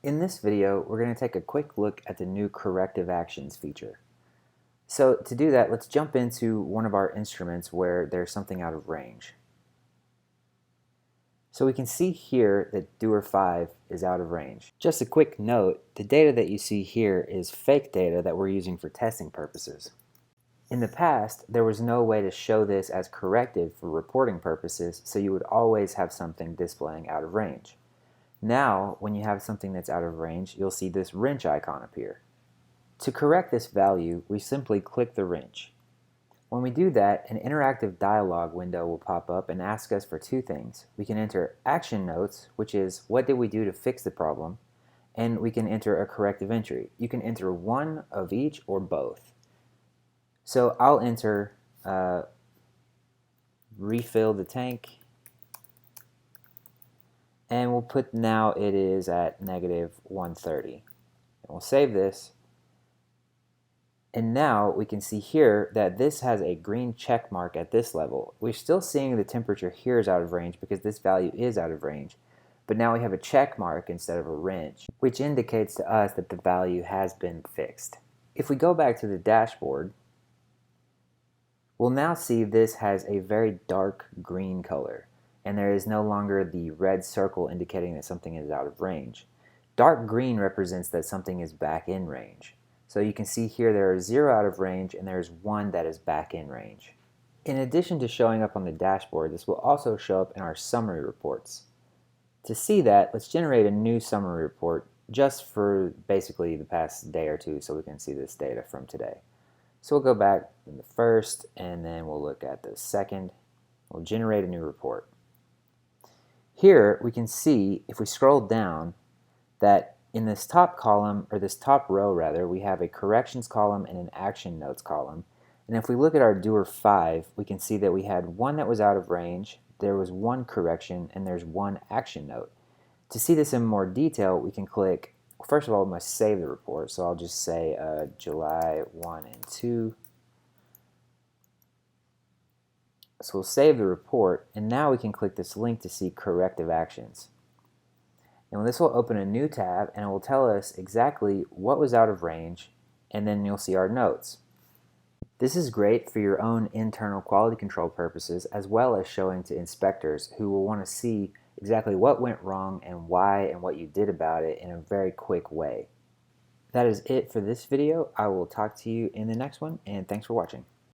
In this video, we're going to take a quick look at the new corrective actions feature. So to do that, let's jump into one of our instruments where there's something out of range. So we can see here that doer 5 is out of range. Just a quick note, the data that you see here is fake data that we're using for testing purposes. In the past, there was no way to show this as corrective for reporting purposes, so you would always have something displaying out of range. Now, when you have something that's out of range, you'll see this wrench icon appear. To correct this value, we simply click the wrench. When we do that, an interactive dialog window will pop up and ask us for two things. We can enter action notes, which is what did we do to fix the problem, and we can enter a corrective entry. You can enter one of each or both. So I'll enter refill the tank, and we'll put now it is at -130. And we'll save this. And now we can see here that this has a green check mark at this level. We're still seeing the temperature here is out of range because this value is out of range. But now we have a check mark instead of a wrench, which indicates to us that the value has been fixed. If we go back to the dashboard, we'll now see this has a very dark green color, and there is no longer the red circle indicating that something is out of range. Dark green represents that something is back in range. So you can see here there are 0 out of range and there's 1 that is back in range. In addition to showing up on the dashboard, this will also show up in our summary reports. To see that, let's generate a new summary report just for basically the past day or two so we can see this data from today. So we'll go back in the first, and then we'll look at the second. We'll generate a new report. Here we can see, if we scroll down, that in this top column, or this top row rather, we have a corrections column and an action notes column. And if we look at our doer 5, we can see that we had one that was out of range, there was one correction, and there's one action note. To see this in more detail, we can click, first of all, we must save the report, so I'll just say July 1 and 2. So we'll save the report, and now we can click this link to see corrective actions. And this will open a new tab, and it will tell us exactly what was out of range, and then you'll see our notes. This is great for your own internal quality control purposes, as well as showing to inspectors who will want to see exactly what went wrong and why and what you did about it in a very quick way. That is it for this video. I will talk to you in the next one, and thanks for watching.